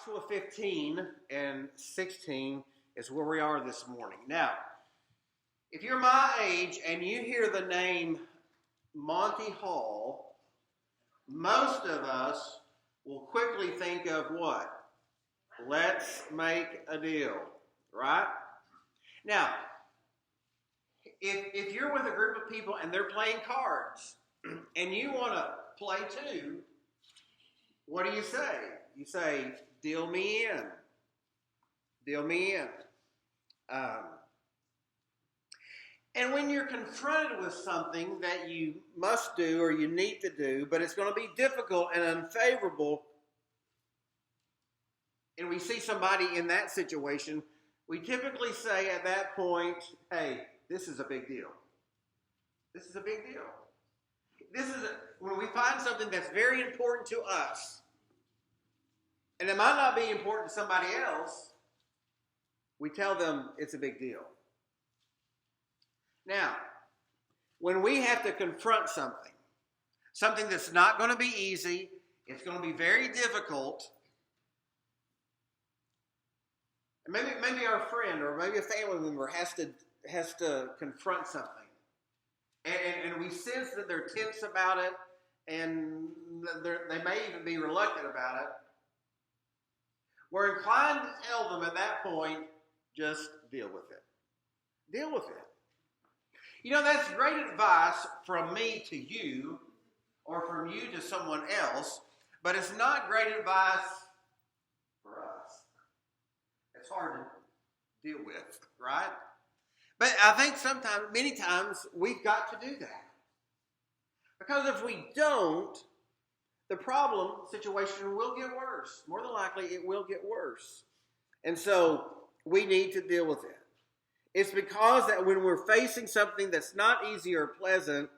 Joshua 15 and 16 is where we are this morning. Now, if you're my age and you hear the name Monty Hall, most of us will quickly think of what? Let's make a deal, right? Now, if you're with a group of people and they're playing cards and you want to play too, what do you say? You say, deal me in. Deal me in. And when you're confronted with something that you must do or you need to do, but it's going to be difficult and unfavorable, and we see somebody in that situation, we typically say at that point, hey, this is a big deal. This is a big deal. When we find something that's very important to us, and it might not be important to somebody else, we tell them it's a big deal. Now, when we have to confront something that's not going to be easy, it's going to be very difficult, and maybe our friend or maybe a family member has to confront something, and we sense that they're tense about it, and they may even be reluctant about it. We're inclined to tell them at that point, just deal with it. Deal with it. You know, that's great advice from me to you or from you to someone else, but it's not great advice for us. It's hard to deal with, right? But I think many times, we've got to do that. Because if we don't, the problem situation will get worse. More than likely, it will get worse. And so, we need to deal with it. It's because that when we're facing something that's not easy or pleasant,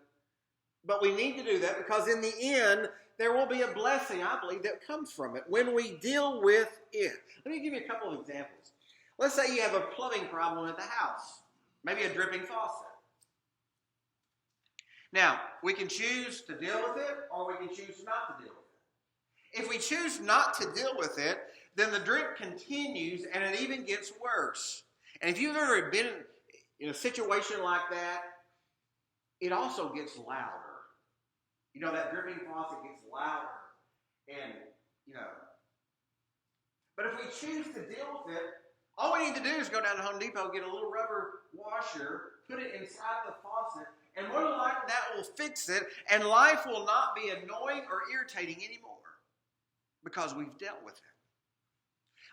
but we need to do that because in the end, there will be a blessing, I believe, that comes from it when we deal with it. Let me give you a couple of examples. Let's say you have a plumbing problem at the house, maybe a dripping faucet. Now, we can choose to deal with it or we can choose not to deal with it. If we choose not to deal with it, then the drip continues and it even gets worse. And if you've ever been in a situation like that, it also gets louder. You know, that dripping faucet gets louder. And, but if we choose to deal with it, all we need to do is go down to Home Depot, get a little rubber washer, put it inside the faucet, and more than likely that will fix it, and life will not be annoying or irritating anymore because we've dealt with it.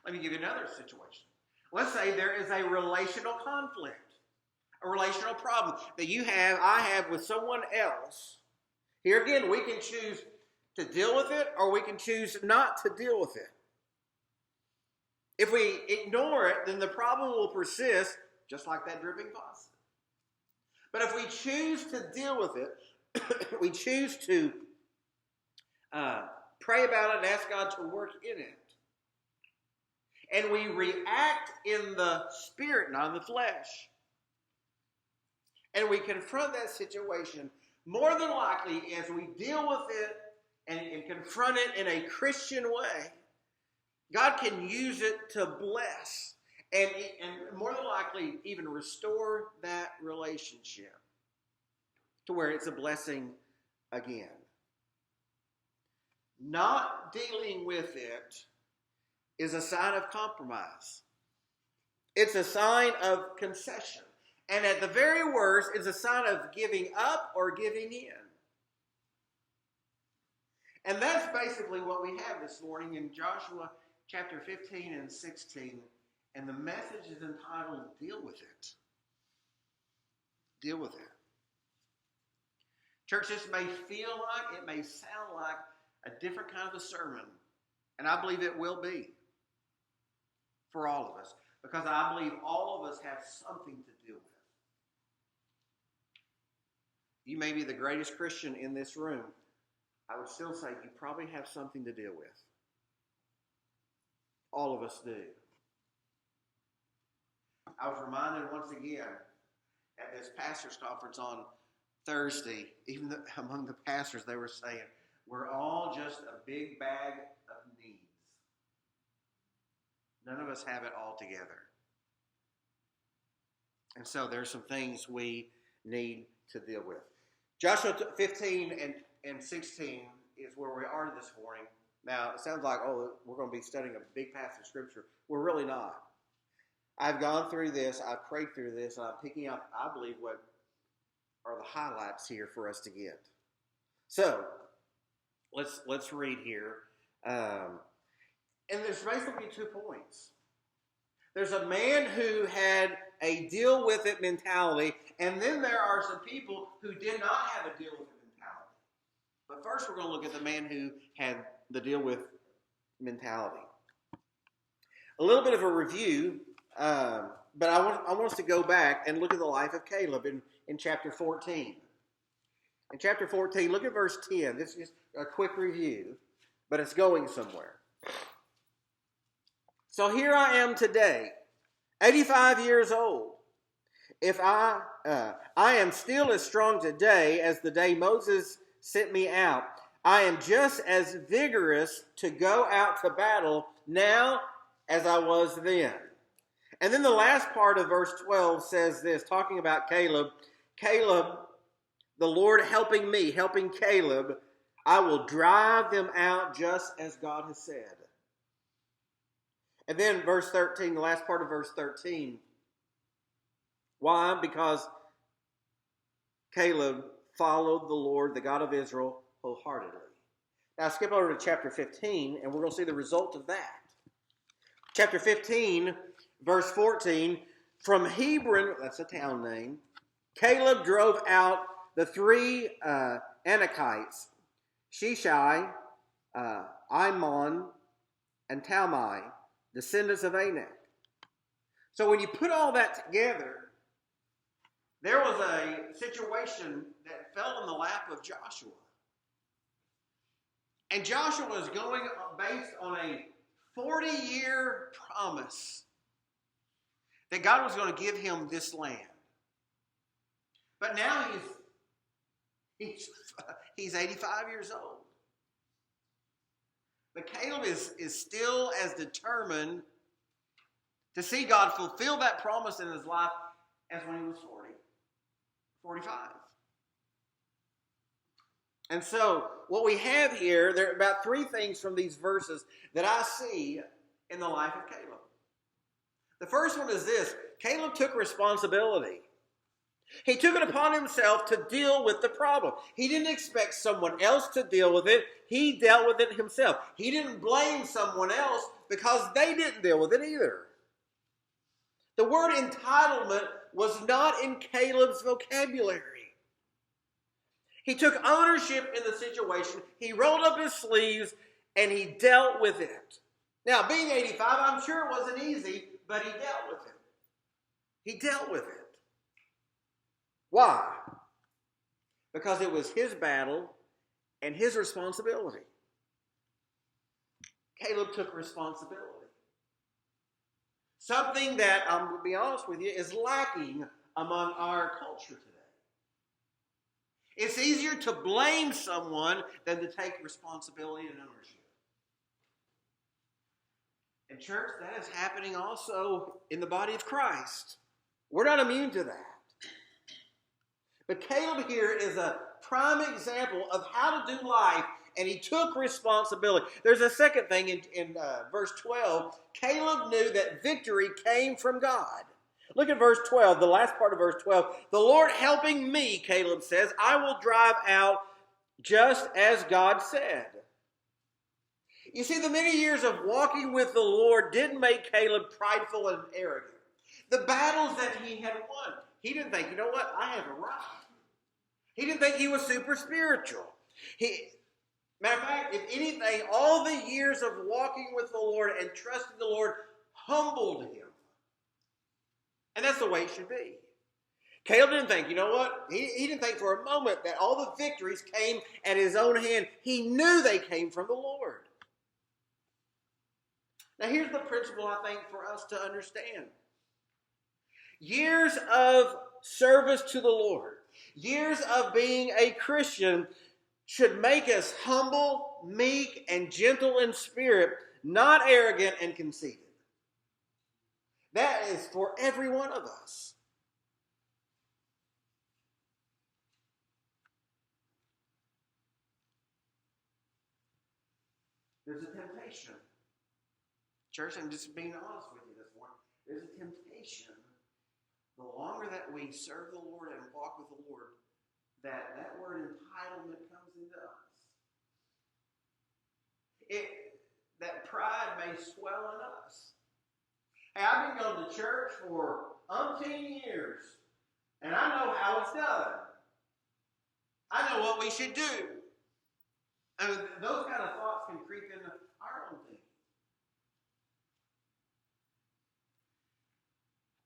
Let me give you another situation. Let's say there is a relational conflict, a relational problem that I have with someone else. Here again, we can choose to deal with it or we can choose not to deal with it. If we ignore it, then the problem will persist, just like that dripping faucet. But if we choose to deal with it, we choose to pray about it and ask God to work in it. And we react in the spirit, not in the flesh. And we confront that situation more than likely as we deal with it and confront it in a Christian way. God can use it to bless and more than likely even restore that relationship to where it's a blessing again. Not dealing with it is a sign of compromise. It's a sign of concession. And at the very worst, it's a sign of giving up or giving in. And that's basically what we have this morning in Joshua chapter 15 and 16. And the message is entitled, Deal with It. Deal with it. Church, this may feel like, it may sound like a different kind of a sermon. And I believe it will be for all of us. Because I believe all of us have something to deal with. You may be the greatest Christian in this room. I would still say you probably have something to deal with. All of us do. I was reminded once again at this pastor's conference on Thursday, even among the pastors, they were saying, we're all just a big bag of needs. None of us have it all together. And so there's some things we need to deal with. Joshua 15 and 16 is where we are this morning. Now, it sounds like, oh, we're going to be studying a big passage of Scripture. We're really not. I've gone through this, I've prayed through this, and I'm picking up, I believe, what are the highlights here for us to get. So, let's read here. And there's basically 2 points. There's a man who had a deal with it mentality, and then there are some people who did not have a deal with it mentality. But first we're going to look at the man who had the deal with mentality. A little bit of a review, but I want us to go back and look at the life of Caleb in chapter 14. In chapter 14, look at verse 10. This is just a quick review, but it's going somewhere. So here I am today, 85 years old. If I am still as strong today as the day Moses sent me out. I am just as vigorous to go out to battle now as I was then. And then the last part of verse 12 says this, talking about Caleb, the Lord helping me, helping Caleb, I will drive them out just as God has said. And then verse 13, the last part of verse 13. Why? Because Caleb followed the Lord, the God of Israel, wholeheartedly. Now skip over to chapter 15, and we're going to see the result of that. Chapter 15, verse 14. From Hebron, that's a town name, Caleb drove out the 3 Anakites, Shishai, Imon, and Talmai, descendants of Anak. So when you put all that together, there was a situation that fell in the lap of Joshua. And Joshua was going based on a 40-year promise that God was going to give him this land. But now he's 85 years old. But Caleb is still as determined to see God fulfill that promise in his life as when he was 45. And so what we have here, there are about 3 things from these verses that I see in the life of Caleb. The first one is this: Caleb took responsibility. He took it upon himself to deal with the problem. He didn't expect someone else to deal with it. He dealt with it himself. He didn't blame someone else because they didn't deal with it either. The word entitlement was not in Caleb's vocabulary. He took ownership in the situation. He rolled up his sleeves and he dealt with it. Now, being 85, I'm sure it wasn't easy, but he dealt with it. He dealt with it. Why? Because it was his battle and his responsibility. Caleb took responsibility. Something that, I'm going to be honest with you, is lacking among our culture today. It's easier to blame someone than to take responsibility and ownership. In church, that is happening also in the body of Christ. We're not immune to that. But Caleb here is a prime example of how to do life, and he took responsibility. There's a second thing in verse 12. Caleb knew that victory came from God. Look at verse 12, the last part of verse 12. The Lord helping me, Caleb says, I will drive out just as God said. You see, the many years of walking with the Lord didn't make Caleb prideful and arrogant. The battles that he had won, he didn't think, you know what, I have arrived. He didn't think he was super spiritual. Matter of fact, if anything, all the years of walking with the Lord and trusting the Lord humbled him. And that's the way it should be. Caleb didn't think, you know what? He didn't think for a moment that all the victories came at his own hand. He knew they came from the Lord. Now here's the principle I think for us to understand. Years of service to the Lord, years of being a Christian should make us humble, meek, and gentle in spirit, not arrogant and conceited. That is for every one of us. There's a temptation. Church, I'm just being honest with you this morning. There's a temptation. The longer that we serve the Lord and walk with the Lord, that word entitlement comes into us. That pride may swell in us. Hey, I've been going to church for umpteen years, and I know how it's done. I know what we should do. I mean, those kind of thoughts can creep into our own thinking.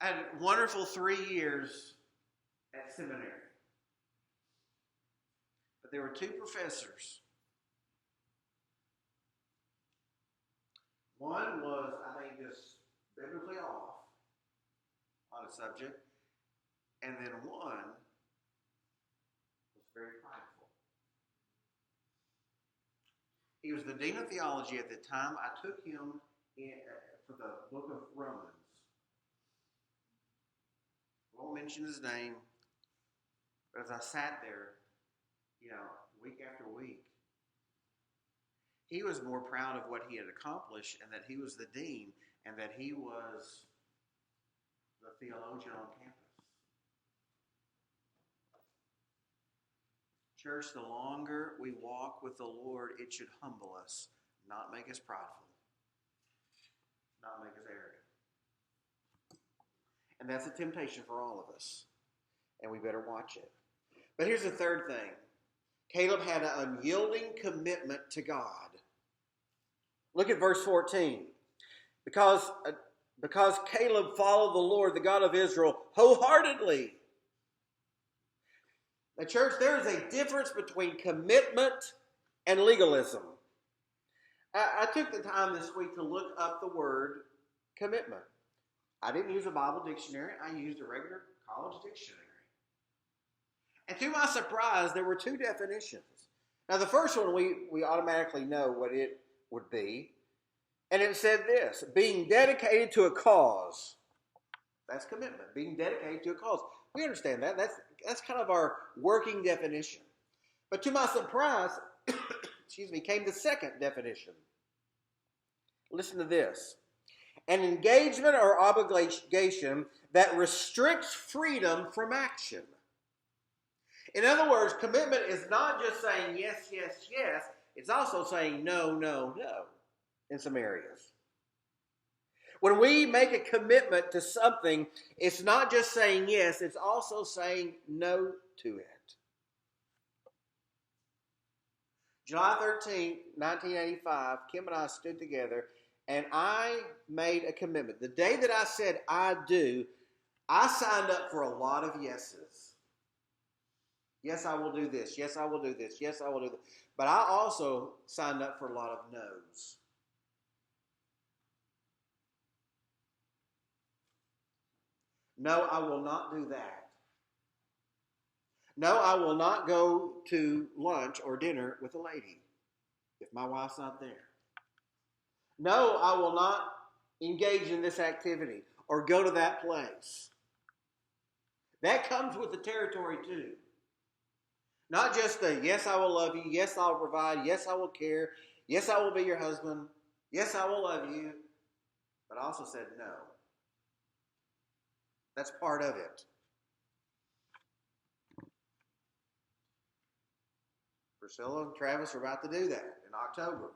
I had a wonderful 3 years at seminary. But there were two professors. One was, I think, just biblically off on a subject. And then one was very prideful. He was the dean of theology at the time. I took him for the book of Romans. I won't mention his name, but as I sat there, week after week, he was more proud of what he had accomplished and that he was the dean and that he was the theologian on campus. Church, the longer we walk with the Lord, it should humble us, not make us prideful, not make us arrogant. And that's a temptation for all of us. And we better watch it. But here's the third thing. Caleb had an unyielding commitment to God. Look at verse 14. Because Caleb followed the Lord, the God of Israel, wholeheartedly. Now, church, there is a difference between commitment and legalism. I took the time this week to look up the word commitment. I didn't use a Bible dictionary. I used a regular college dictionary. And to my surprise, there were two definitions. Now, the first one, we automatically know what it would be. And it said this: being dedicated to a cause. That's commitment, being dedicated to a cause. We understand that. That's kind of our working definition. But to my surprise, came the second definition. Listen to this. An engagement or obligation that restricts freedom from action. In other words, commitment is not just saying yes, yes, yes. It's also saying no, no, no in some areas. When we make a commitment to something, it's not just saying yes, it's also saying no to it. July 13th, 1985, Kim and I stood together and I made a commitment. The day that I said I do, I signed up for a lot of yeses. Yes, I will do this. Yes, I will do this. Yes, I will do this. But I also signed up for a lot of no's. No, I will not do that. No, I will not go to lunch or dinner with a lady if my wife's not there. No, I will not engage in this activity or go to that place. That comes with the territory too. Not just the yes, I will love you, yes, I'll provide, yes, I will care, yes, I will be your husband, yes, I will love you, but I also said no. That's part of it. Priscilla and Travis are about to do that in October.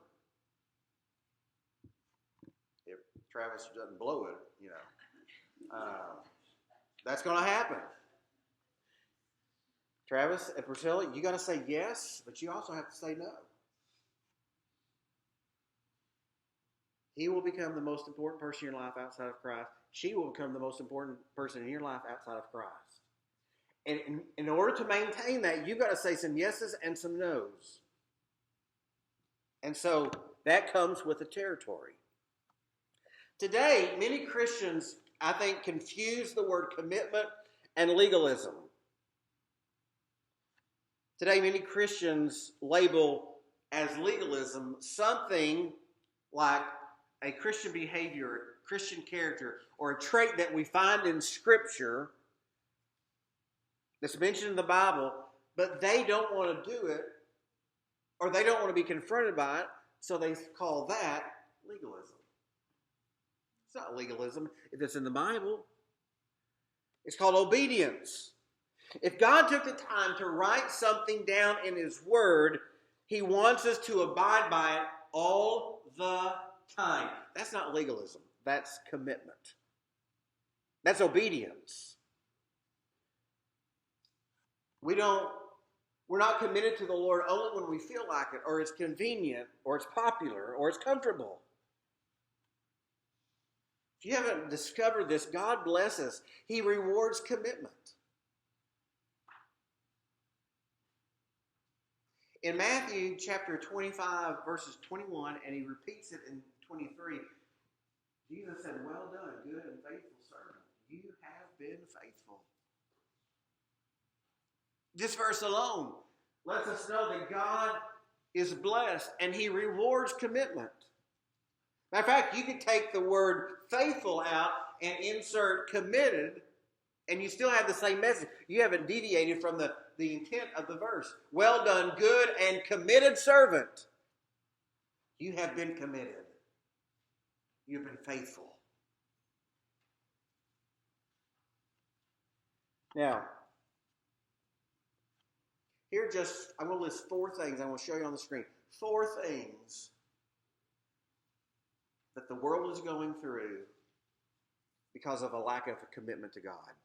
If Travis doesn't blow it, that's going to happen. Travis and Priscilla, you got to say yes, but you also have to say no. He will become the most important person in your life outside of Christ. She will become the most important person in your life outside of Christ. And in order to maintain that, you've got to say some yeses and some nos. And so that comes with the territory. Today, many Christians, I think, confuse the word commitment and legalism. Today, many Christians label as legalism something like a Christian behavior, Christian character, or a trait that we find in Scripture that's mentioned in the Bible, but they don't want to do it, or they don't want to be confronted by it, so they call that legalism. It's not legalism if it's in the Bible. It's called obedience. If God took the time to write something down in His Word, He wants us to abide by it all the time. That's not legalism. That's commitment. That's obedience. We're not committed to the Lord only when we feel like it, or it's convenient, or it's popular, or it's comfortable. If you haven't discovered this, God bless us. He rewards commitment. In Matthew chapter 25, verses 21, and He repeats it in 23, Jesus said, "Well done, good and faithful servant. You have been faithful." This verse alone lets us know that God is blessed and He rewards commitment. Matter of fact, you could take the word faithful out and insert committed, and you still have the same message. You haven't deviated from the intent of the verse. Well done, good and committed servant. You have been committed. You've been faithful. Now, I'm going to list 4 things I want to show you on the screen. 4 things that the world is going through because of a lack of a commitment to God.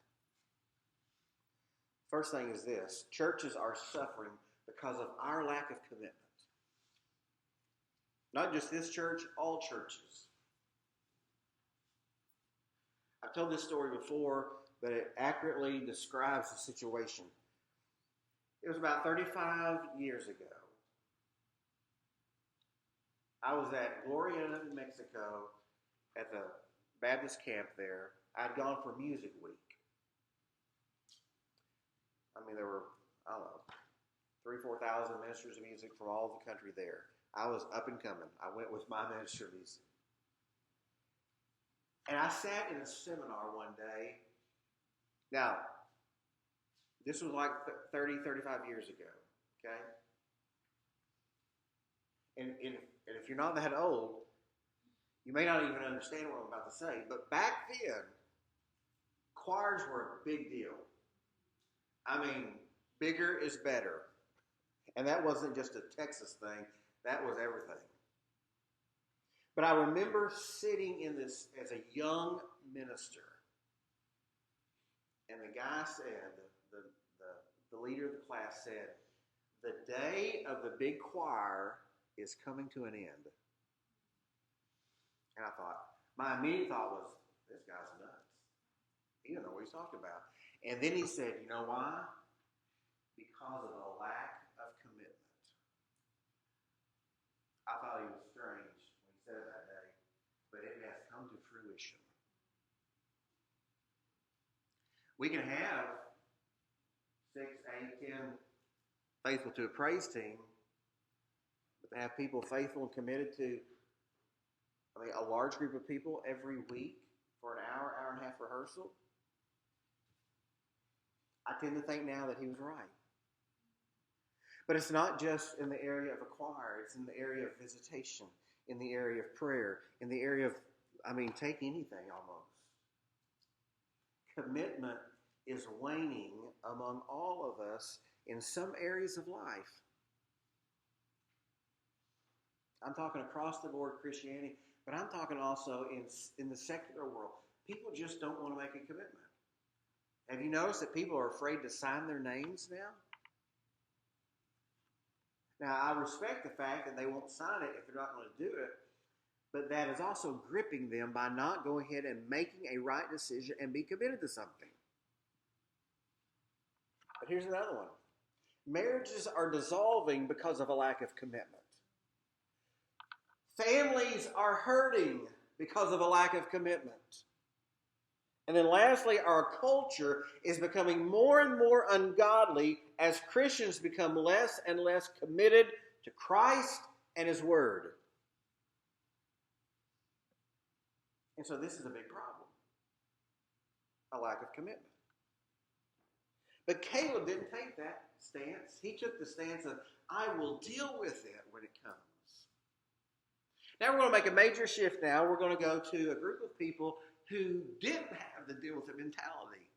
First thing is this: churches are suffering because of our lack of commitment. Not just this church, all churches. I've told this story before, but it accurately describes the situation. It was about 35 years ago. I was at Gloria, New Mexico, at the Baptist camp there. I'd gone for Music Week. I mean, there were, 3,000 to 4,000 ministers of music from all the country there. I was up and coming. I went with my minister of music. And I sat in a seminar one day. Now, this was like 30, 35 years ago, okay? And if you're not that old, you may not even understand what I'm about to say. But back then, choirs were a big deal. I mean, bigger is better. And that wasn't just a Texas thing. That was everything. But I remember sitting in this as a young minister. And the guy said, the leader of the class said, "The day of the big choir is coming to an end." And I thought, my immediate thought was, this guy's nuts. He doesn't know what he's talking about. And then he said, "You know why? Because of a lack of commitment." I thought he was strange when he said it that day, but it has come to fruition. We can have 6, 8, 10 faithful to a praise team, but to have people faithful and committed to, a large group of people every week for an hour, hour and a half rehearsal, I tend to think now that he was right. But it's not just in the area of a choir. It's in the area of visitation, in the area of prayer, in the area of, take anything almost. Commitment is waning among all of us in some areas of life. I'm talking across the board Christianity, but I'm talking also in the secular world. People just don't want to make a commitment. Have you noticed that people are afraid to sign their names now? Now, I respect the fact that they won't sign it if they're not going to do it, but that is also gripping them by not going ahead and making a right decision and be committed to something. But here's another one. Marriages are dissolving because of a lack of commitment. Families are hurting because of a lack of commitment. And then lastly, our culture is becoming more and more ungodly as Christians become less and less committed to Christ and His Word. And so this is a big problem, a lack of commitment. But Caleb didn't take that stance. He took the stance of, I will deal with it when it comes. Now we're going to make a major shift now. We're going to go to a group of people who didn't have the deal with it mentality.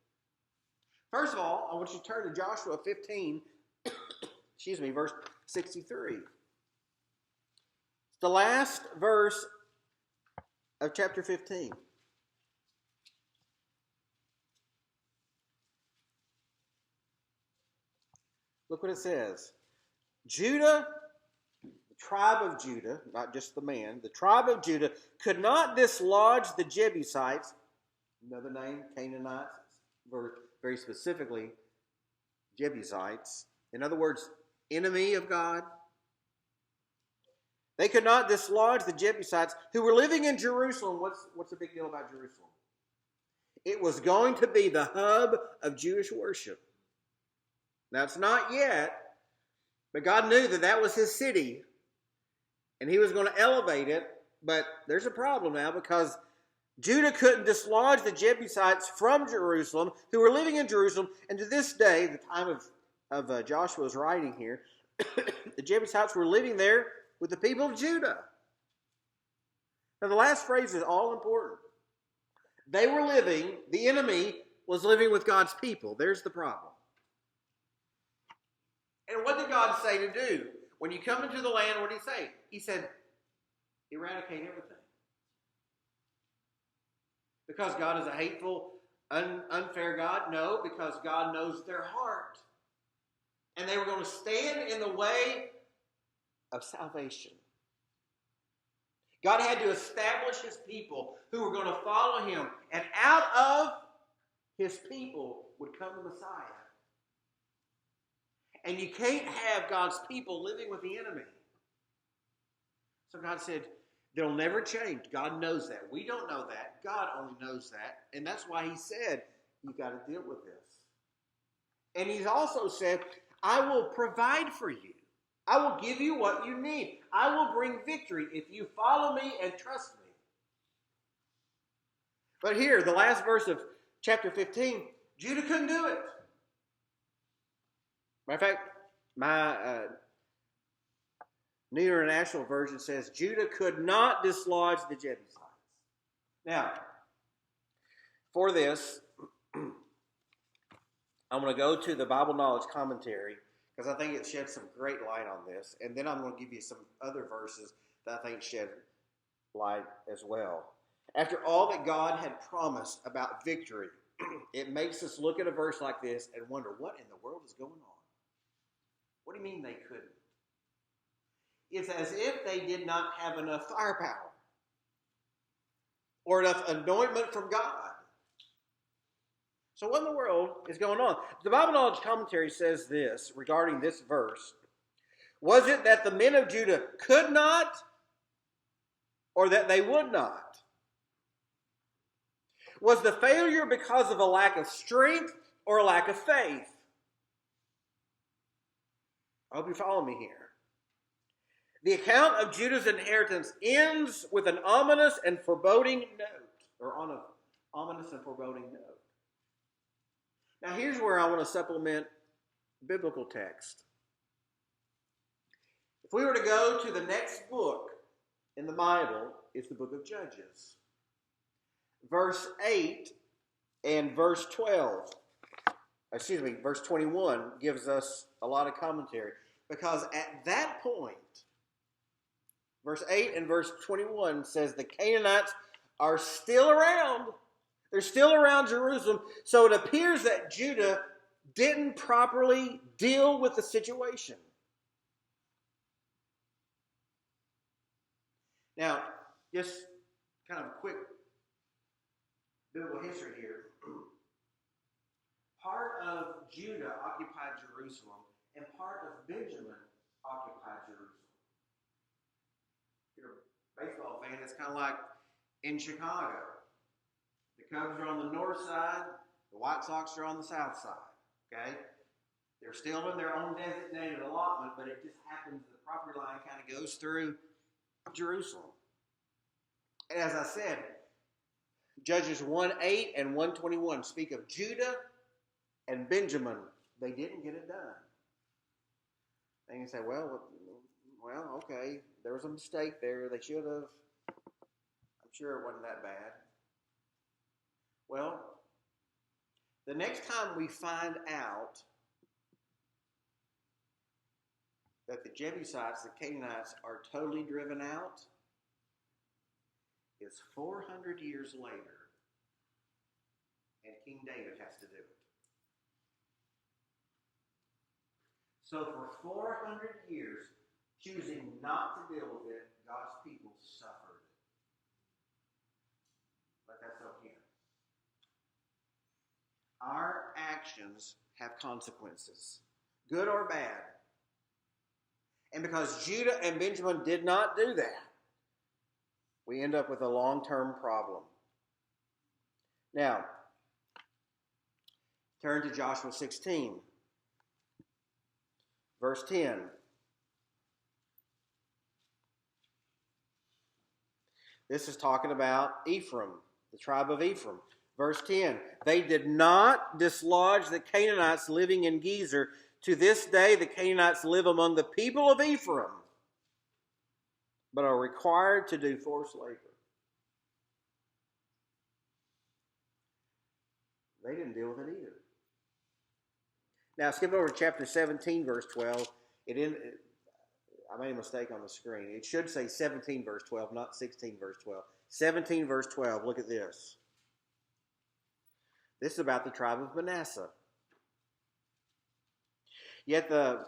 First of all, I want you to turn to Joshua 15, verse 63. It's the last verse of chapter 15. Look what it says. Judah, the tribe of Judah, not just the man, the tribe of Judah could not dislodge the Jebusites, another name, Canaanites, very specifically, Jebusites. In other words, enemy of God. They could not dislodge the Jebusites who were living in Jerusalem. What's the big deal about Jerusalem? It was going to be the hub of Jewish worship. Now, it's not yet, but God knew that that was his city, and he was going to elevate it. But there's a problem now because Judah couldn't dislodge the Jebusites from Jerusalem, who were living in Jerusalem. And to this day, the time of Joshua's writing here, the Jebusites were living there with the people of Judah. Now, the last phrase is all important. They were living, the enemy was living with God's people. There's the problem. And what did God say to do? When you come into the land, what did he say? He said, eradicate everything. Because God is a hateful, unfair God? No, because God knows their heart. And they were going to stand in the way of salvation. God had to establish his people who were going to follow him. And out of his people would come the Messiah. And you can't have God's people living with the enemy. So God said, they'll never change. God knows that. We don't know that. God only knows that. And that's why he said, you've got to deal with this. And he's also said, I will provide for you. I will give you what you need. I will bring victory if you follow me and trust me. But here, the last verse of chapter 15, Judah couldn't do it. Matter of fact, my New International Version says, Judah could not dislodge the Jebusites. Now, for this, I'm going to go to the Bible Knowledge Commentary because I think it sheds some great light on this. And then I'm going to give you some other verses that I think shed light as well. After all that God had promised about victory, it makes us look at a verse like this and wonder, what in the world is going on? What do you mean they couldn't? It's as if they did not have enough firepower or enough anointment from God. So what in the world is going on? The Bible Knowledge Commentary says this regarding this verse. Was it that the men of Judah could not or that they would not? Was the failure because of a lack of strength or a lack of faith? I hope you follow me here. The account of Judah's inheritance ends with an ominous and foreboding note, or on an ominous and foreboding note. Now here's where I want to supplement biblical text. If we were to go to the next book in the Bible, it's the book of Judges. Verse 8 and verse 21 gives us a lot of commentary. Because at that point, verse 8 and verse 21 says the Canaanites are still around. They're still around Jerusalem. So it appears that Judah didn't properly deal with the situation. Now, just kind of a quick biblical history here. Part of Judah occupied Jerusalem, and part of Benjamin occupied Jerusalem. If you're a baseball fan, it's kind of like in Chicago. The Cubs are on the north side, the White Sox are on the south side. Okay? They're still in their own designated allotment, but it just happens the property line kind of goes through Jerusalem. And as I said, Judges 1:8 and 1:21 speak of Judah and Benjamin. They didn't get it done. And you say, well, okay, there was a mistake there. They should have. I'm sure it wasn't that bad. Well, the next time we find out that the Jebusites, the Canaanites, are totally driven out is 400 years later, and King David has to do it. So for 400 years, choosing not to deal with it, God's people suffered. Let that soak in. Our actions have consequences, good or bad. And because Judah and Benjamin did not do that, we end up with a long-term problem. Now, turn to Joshua 16, verse 10. This is talking about Ephraim, the tribe of Ephraim. Verse 10, they did not dislodge the Canaanites living in Gezer. To this day, the Canaanites live among the people of Ephraim, but are required to do forced labor. They didn't deal with it either. Now, skip over to chapter 17, verse 12. I made a mistake on the screen. It should say 17, verse 12, not 16, verse 12. 17, verse 12. Look at this. This is about the tribe of Manasseh. Yet the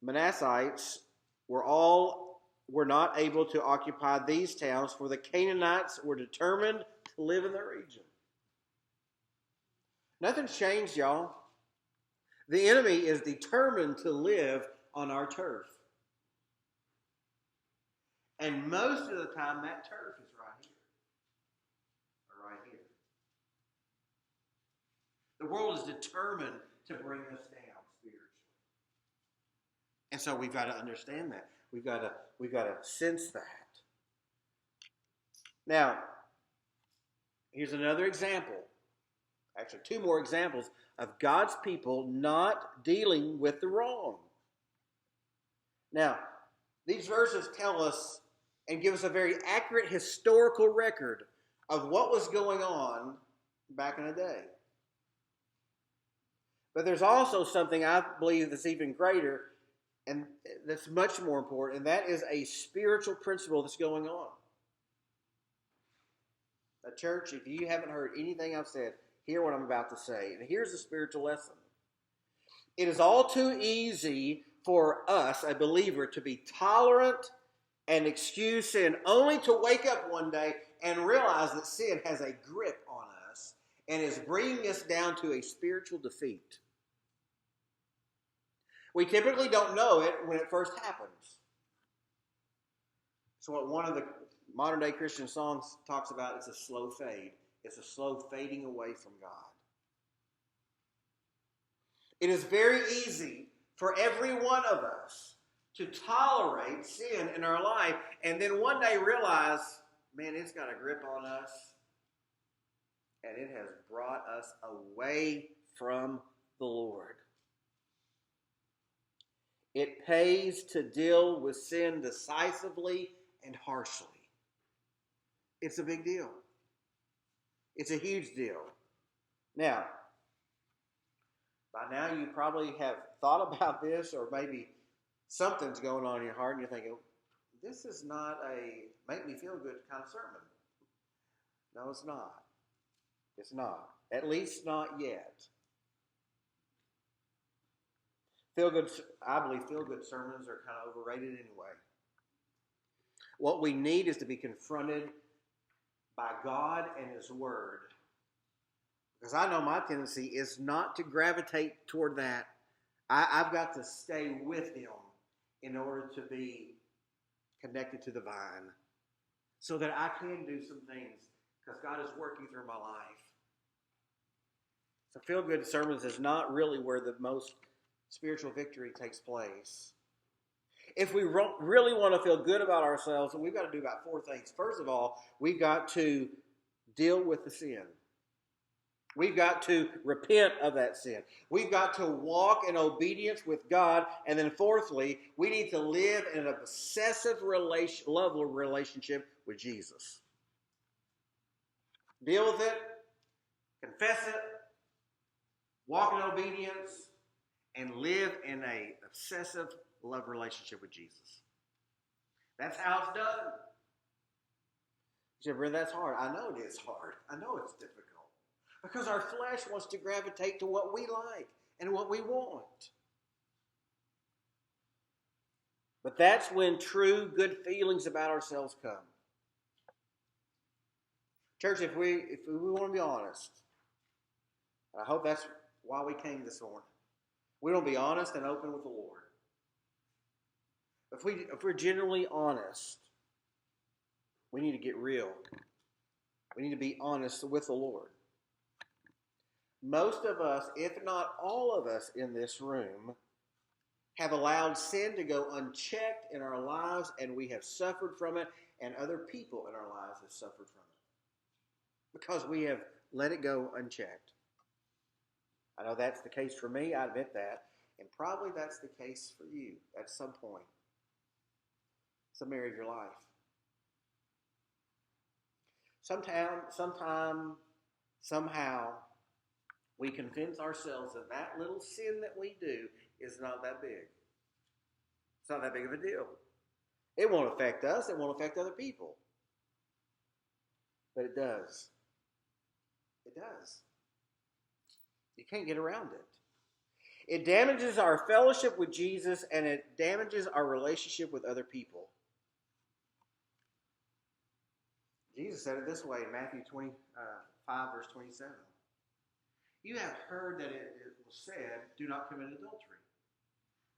Manassites were not able to occupy these towns, for the Canaanites were determined to live in the region. Nothing's changed, y'all. The enemy is determined to live on our turf. And most of the time, that turf is right here. Or right here. The world is determined to bring us down spiritually. And so we've got to understand that. We've got to sense that. Now, here's another example. Actually, two more examples of God's people not dealing with the wrong. Now, these verses tell us and give us a very accurate historical record of what was going on back in the day. But there's also something I believe that's even greater and that's much more important, and that is a spiritual principle that's going on. Now, church, if you haven't heard anything I've said, hear what I'm about to say. And here's the spiritual lesson. It is all too easy for us, a believer, to be tolerant and excuse sin, only to wake up one day and realize that sin has a grip on us and is bringing us down to a spiritual defeat. We typically don't know it when it first happens. So what one of the modern day Christian songs talks about is a slow fade. It's a slow fading away from God. It is very easy for every one of us to tolerate sin in our life and then one day realize, man, it's got a grip on us and it has brought us away from the Lord. It pays to deal with sin decisively and harshly. It's a big deal. It's a huge deal. Now, by now you probably have thought about this, or maybe something's going on in your heart and you're thinking, this is not a make me feel good kind of sermon. No, it's not. It's not. At least not yet. I believe feel-good sermons are kind of overrated anyway. What we need is to be confronted by God and His Word. Because I know my tendency is not to gravitate toward that. I've got to stay with Him in order to be connected to the vine so that I can do some things because God is working through my life. So feel-good sermons is not really where the most spiritual victory takes place. If we really want to feel good about ourselves, we've got to do about four things. First of all, we've got to deal with the sin. We've got to repent of that sin. We've got to walk in obedience with God. And then fourthly, we need to live in an obsessive level of relationship with Jesus. Deal with it, confess it, walk in obedience, and live in an obsessive love relationship with Jesus. That's how it's done. You say, Brent, that's hard. I know it is hard. I know it's difficult. Because our flesh wants to gravitate to what we like and what we want. But that's when true good feelings about ourselves come. Church, if we want to be honest, I hope that's why we came this morning. We don't be honest and open with the Lord. If we're genuinely honest, we need to get real. We need to be honest with the Lord. Most of us, if not all of us in this room, have allowed sin to go unchecked in our lives, and we have suffered from it, and other people in our lives have suffered from it because we have let it go unchecked. I know that's the case for me, I admit that, and probably that's the case for you at some point, some area of your life. Somehow, we convince ourselves that that little sin that we do is not that big. It's not that big of a deal. It won't affect us. It won't affect other people. But it does. It does. You can't get around it. It damages our fellowship with Jesus, and it damages our relationship with other people. Jesus said it this way in Matthew 25, verse 27. You have heard that it was said, do not commit adultery.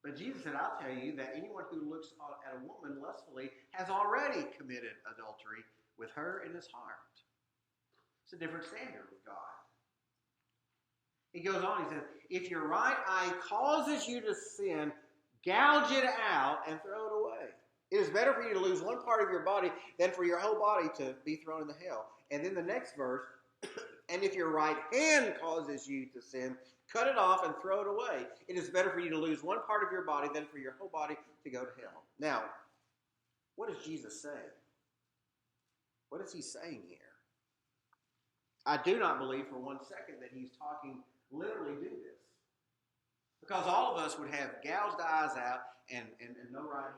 But Jesus said, I'll tell you that anyone who looks at a woman lustfully has already committed adultery with her in his heart. It's a different standard with God. He goes on, he says, if your right eye causes you to sin, gouge it out and throw it away. It is better for you to lose one part of your body than for your whole body to be thrown into hell. And then the next verse, and if your right hand causes you to sin, cut it off and throw it away. It is better for you to lose one part of your body than for your whole body to go to hell. Now, what is Jesus saying? What is he saying here? I do not believe for 1 second that he's talking literally do this. Because all of us would have gouged eyes out and no right hand.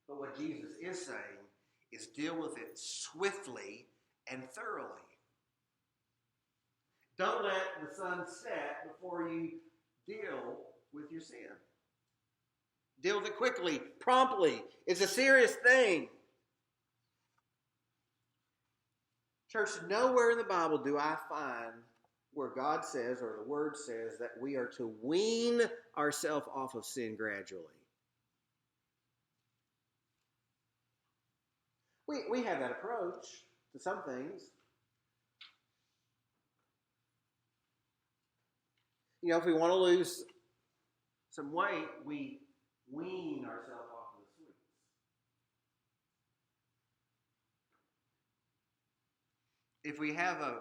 But what Jesus is saying is deal with it swiftly and thoroughly. Don't let the sun set before you deal with your sin. Deal with it quickly, promptly. It's a serious thing. Church, nowhere in the Bible do I find where God says or the Word says that we are to wean ourselves off of sin gradually. We have that approach to some things. You know, if we want to lose some weight, we wean ourselves off of the sweets. If we have a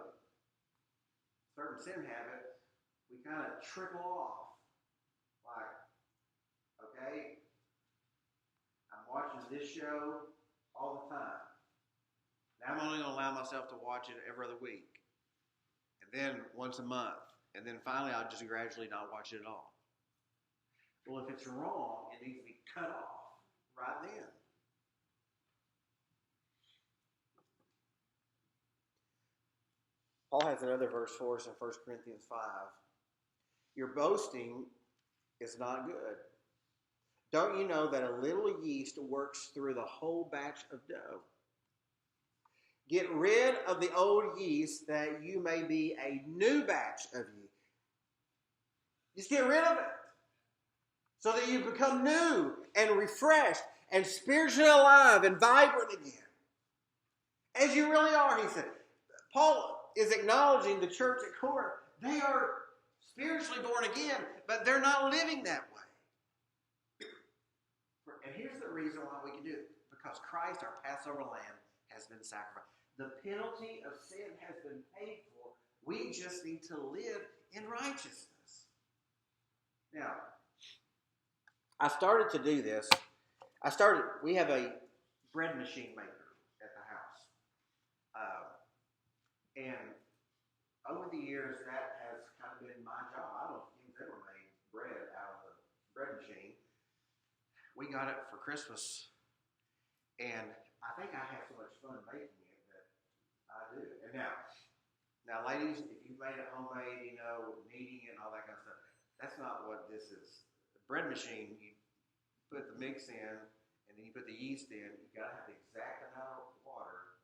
certain sin habit, we kind of trickle off. Like, okay, I'm watching this show all the time. Now I'm only going to allow myself to watch it every other week. And then once a month. And then finally I'll just gradually not watch it at all. Well, if it's wrong, it needs to be cut off right then. Paul has another verse for us in 1 Corinthians 5. Your boasting is not good. Don't you know that a little yeast works through the whole batch of dough? Get rid of the old yeast that you may be a new batch of yeast. Just get rid of it so that you become new and refreshed and spiritually alive and vibrant again. As you really are, he said. Paul is acknowledging the church at Corinth. They are spiritually born again, but they're not living that way. And here's the reason why we can do it. Because Christ, our Passover lamb, has been sacrificed. The penalty of sin has been paid for. We just need to live in righteousness. Now, I started to do this. We have a bread machine maker at the house. And over the years, that has kind of been my job. I don't think you've ever made bread out of the bread machine. We got it for Christmas, and I think I have so much fun making it that I do. And now, ladies, if you've made it homemade, kneading it and all that kind of stuff, that's not what this is. The bread machine, you put the mix in, and then you put the yeast in. You got to have the exact amount of water,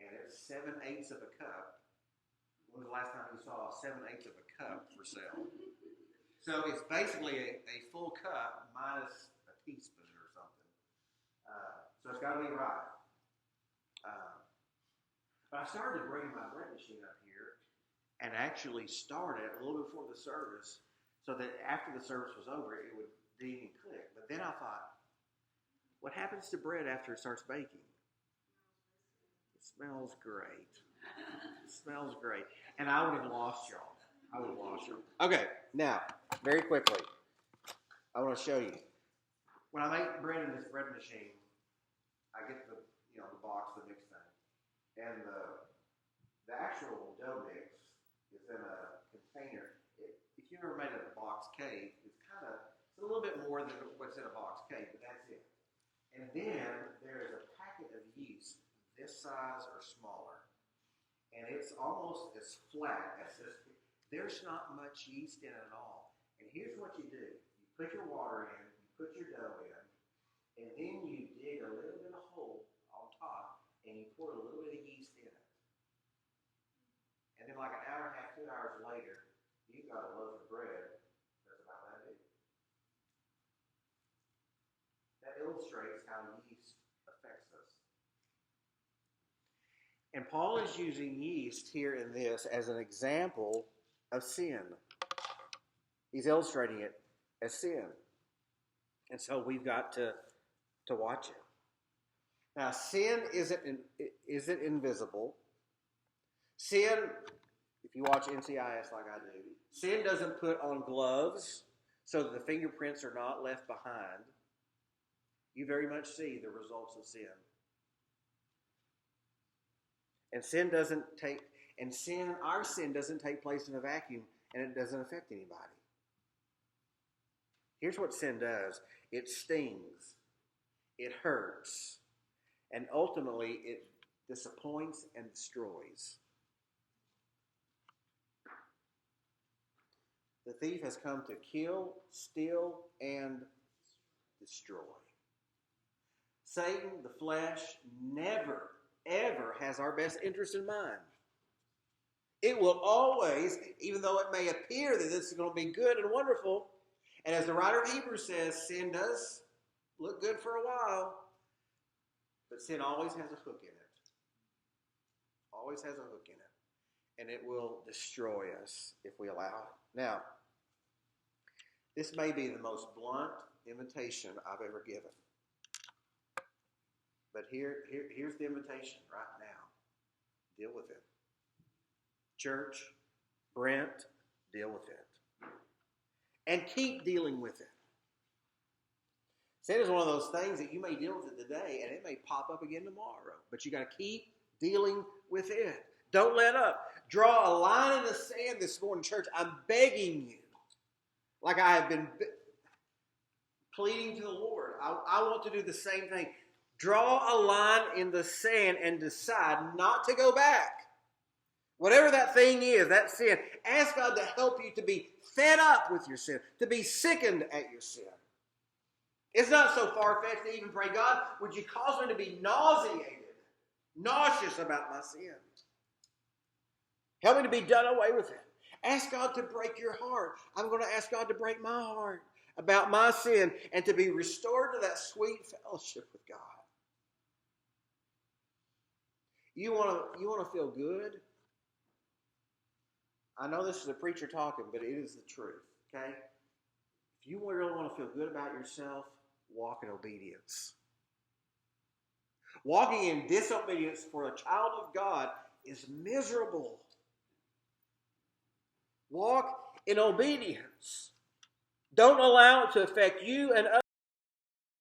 and it's 7/8 of a cup. When was the last time you saw 7/8 of a cup for sale? So it's basically a full cup minus a teaspoon or something. So it's got to be right. But I started bringing my bread machine up here and actually started a little before the service so that after the service was over, it would ding and click. But then I thought, what happens to bread after it starts baking? It smells great. It smells great. And I would have lost y'all. Okay, now, very quickly, I want to show you. When I make bread in this bread machine, I get the box, the mix thing. And the actual dough mix is in a container. If you've ever made a box cake, it's a little bit more than what's in a box cake, but that's it. And then there's a packet of yeast this size or smaller. And it's almost as flat as this. There's not much yeast in it at all. And here's what you do. You put your water in, you put your dough in, and then you dig a little bit of hole on top, and you pour a little bit of yeast in it. And then like an hour and a half, 2 hours later, you've got a loaf of bread that's about that big. That illustrates how yeast affects us. And Paul is using yeast here in this as an example of sin. He's illustrating it as sin. And so we've got to watch it. Now, sin isn't invisible. Sin, if you watch NCIS like I do, sin doesn't put on gloves so that the fingerprints are not left behind. You very much see the results of sin. And our sin doesn't take place in a vacuum, and it doesn't affect anybody. Here's what sin does. It stings. It hurts. And ultimately, it disappoints and destroys. The thief has come to kill, steal, and destroy. Satan, the flesh, never, ever has our best interest in mind. It will always, even though it may appear that this is going to be good and wonderful, and as the writer of Hebrews says, sin does look good for a while, but sin always has a hook in it. Always has a hook in it. And it will destroy us if we allow it. Now, this may be the most blunt invitation I've ever given. But here's the invitation right now. Deal with it. Church, Brent, deal with it. And keep dealing with it. Sin is one of those things that you may deal with it today, and it may pop up again tomorrow. But you got to keep dealing with it. Don't let up. Draw a line in the sand this morning, church. I'm begging you, like I have been pleading to the Lord. I want to do the same thing. Draw a line in the sand and decide not to go back. Whatever that thing is, that sin, ask God to help you to be fed up with your sin, to be sickened at your sin. It's not so far-fetched to even pray, God, would you cause me to be nauseous about my sin? Help me to be done away with it. Ask God to break your heart. I'm going to ask God to break my heart about my sin and to be restored to that sweet fellowship with God. You want to feel good? I know this is a preacher talking, but it is the truth, okay? If you really want to feel good about yourself, walk in obedience. Walking in disobedience for a child of God is miserable. Walk in obedience. Don't allow it to affect you and